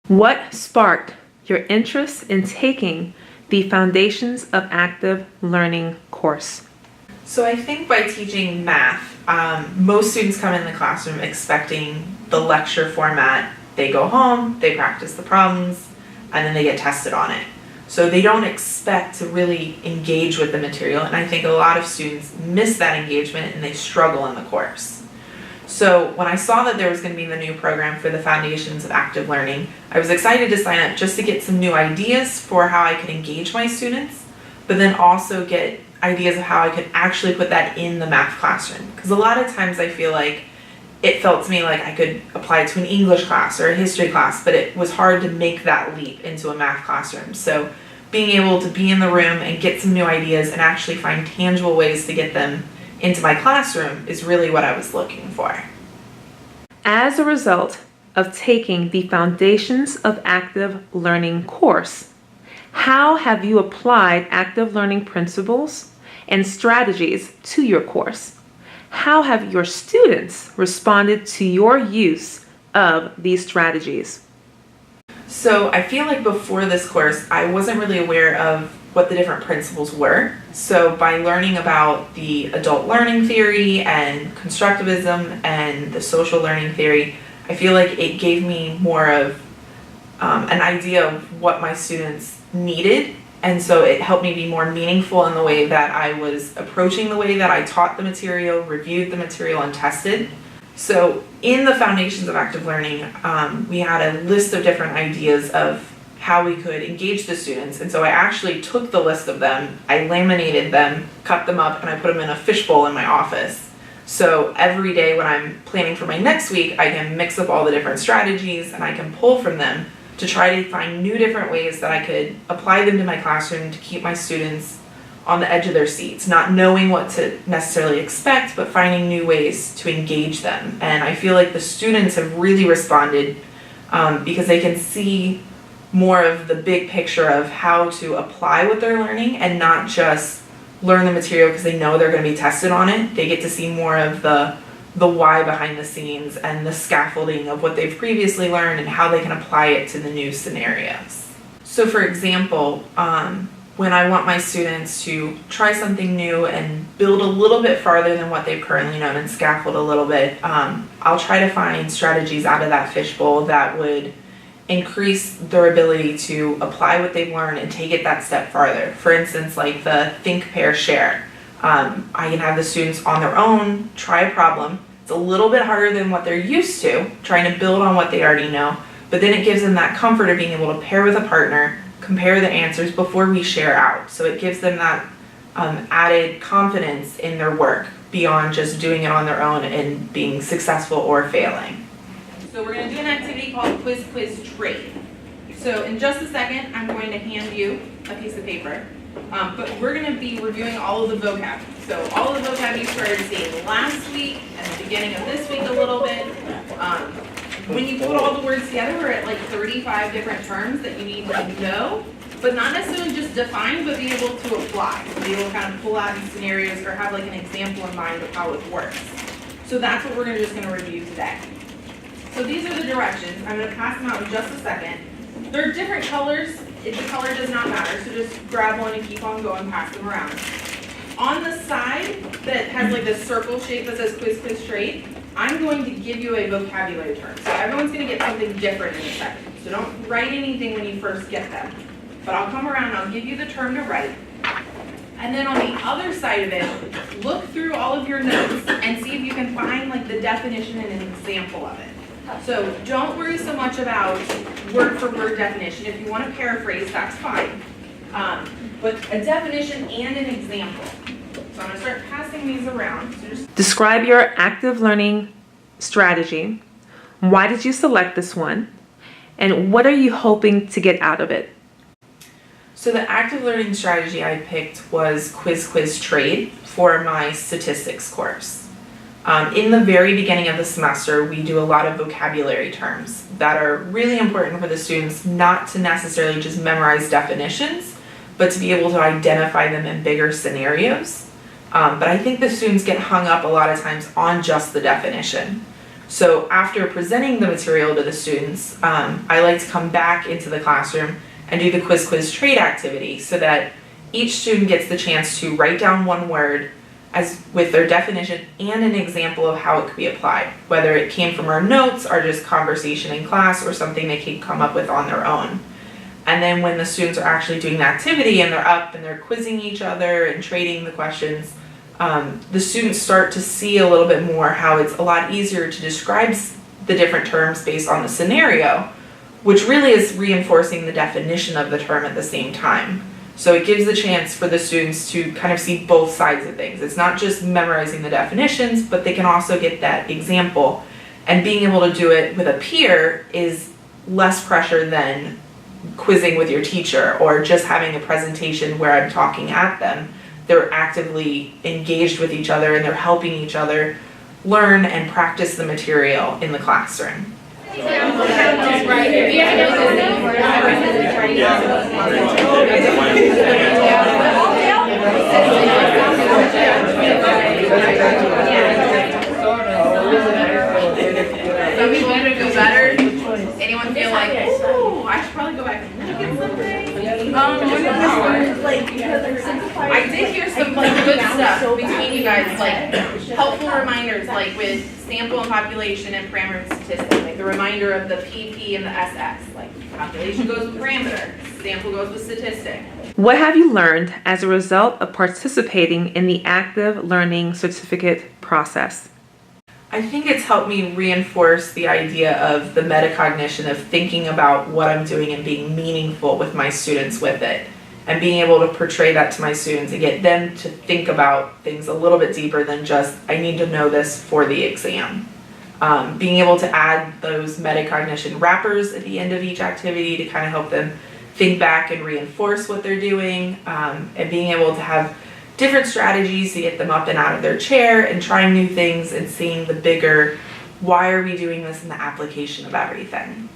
What sparked your interest in taking the Foundations of Active Learning course? So I think by teaching math, most students come in the classroom expecting the lecture format. They go home, they practice the problems, and then they get tested on it. So they don't expect to really engage with the material, and I think a lot of students miss that engagement and they struggle in the course. So when I saw that there was going to be the new program for the Foundations of Active Learning, I was excited to sign up just to get some new ideas for how I could engage my students, but then also get ideas of how I could actually put that in the math classroom. Because a lot of times I feel like it felt to me like I could apply it to an English class or a history class, but it was hard to make that leap into a math classroom. So being able to be in the room and get some new ideas and actually find tangible ways to get them into my classroom is really what I was looking for. As a result of taking the Foundations of Active Learning course, how have you applied active learning principles and strategies to your course? How have your students responded to your use of these strategies? So I feel like before this course, I wasn't really aware of what the different principles were. So by learning about the adult learning theory and constructivism and the social learning theory, I feel like it gave me more of an idea of what my students needed. And so it helped me be more meaningful in the way that I was approaching the way that I taught the material, reviewed the material, and tested. So in the Foundations of Active Learning, we had a list of different ideas of how we could engage the students. And so I actually took the list of them, I laminated them, cut them up, and I put them in a fishbowl in my office. So every day when I'm planning for my next week, I can mix up all the different strategies and I can pull from them to try to find new different ways that I could apply them to my classroom to keep my students on the edge of their seats, not knowing what to necessarily expect, but finding new ways to engage them. And I feel like the students have really responded because they can see more of the big picture of how to apply what they're learning and not just learn the material because they know they're going to be tested on it. They get to see more of the why behind the scenes and the scaffolding of what they've previously learned and how they can apply it to the new scenarios. So for example, when I want my students to try something new and build a little bit farther than what they've currently known and scaffold a little bit, I'll try to find strategies out of that fishbowl that would increase their ability to apply what they've learned and take it that step farther. For instance, like the think, pair, share. I can have the students on their own try a problem. It's a little bit harder than what they're used to, trying to build on what they already know, but then it gives them that comfort of being able to pair with a partner, compare the answers before we share out. So it gives them that added confidence in their work beyond just doing it on their own and being successful or failing. So we're going to do an activity called Quiz Quiz Trade. So in just a second, I'm going to hand you a piece of paper, but we're going to be reviewing all of the vocab. So all of the vocab you started seeing last week and the beginning of this week a little bit. When you put all the words together, we're at like 35 different terms that you need to know, but not necessarily just define, but be able to apply. Be able to kind of pull out these scenarios or have like an example in mind of how it works. So that's what we're just going to review today. So these are the directions. I'm going to pass them out in just a second. They're different colors. The color does not matter, so just grab one and keep on going, pass them around. On the side that has like this circle shape that says Quiz Quiz Trade, I'm going to give you a vocabulary term. So everyone's going to get something different in a second. So don't write anything when you first get them. But I'll come around and I'll give you the term to write. And then on the other side of it, look through all of your notes and see if you can find like the definition and an example of it. So don't worry so much about word for word definition. If you want to paraphrase, that's fine. But a definition and an example. So I'm going to start passing these around. So just Describe your active learning strategy. Why did you select this one? And what are you hoping to get out of it? So the active learning strategy I picked was Quiz Quiz Trade for my statistics course. In the very beginning of the semester, we do a lot of vocabulary terms that are really important for the students not to necessarily just memorize definitions, but to be able to identify them in bigger scenarios. But I think the students get hung up a lot of times on just the definition. So after presenting the material to the students, I like to come back into the classroom and do the quiz trade activity so that each student gets the chance to write down one word as with their definition and an example of how it could be applied, whether it came from our notes or just conversation in class or something they could come up with on their own. And then when the students are actually doing the activity and they're up and they're quizzing each other and trading the questions, the students start to see a little bit more how it's a lot easier to describe the different terms based on the scenario, which really is reinforcing the definition of the term at the same time. So it gives the chance for the students to kind of see both sides of things. It's not just memorizing the definitions, but they can also get that example. And being able to do it with a peer is less pressure than quizzing with your teacher or just having a presentation where I'm talking at them. They're actively engaged with each other and they're helping each other learn and practice the material in the classroom. Some people want to go better. Anyone feel like, oh, I should probably go back and look at something? I did hear some good stuff between you guys, like helpful reminders, like with sample and population and parameter and statistic, like the reminder of the PP and the SS, like population goes with parameter, sample goes with statistic. What have you learned as a result of participating in the active learning certificate process? I think it's helped me reinforce the idea of the metacognition of thinking about what I'm doing and being meaningful with my students with it, and being able to portray that to my students and get them to think about things a little bit deeper than just, I need to know this for the exam. Being able to add those metacognition wrappers at the end of each activity to kind of help them think back and reinforce what they're doing, and being able to have different strategies to get them up and out of their chair and trying new things and seeing the bigger, why are we doing this in the application of everything.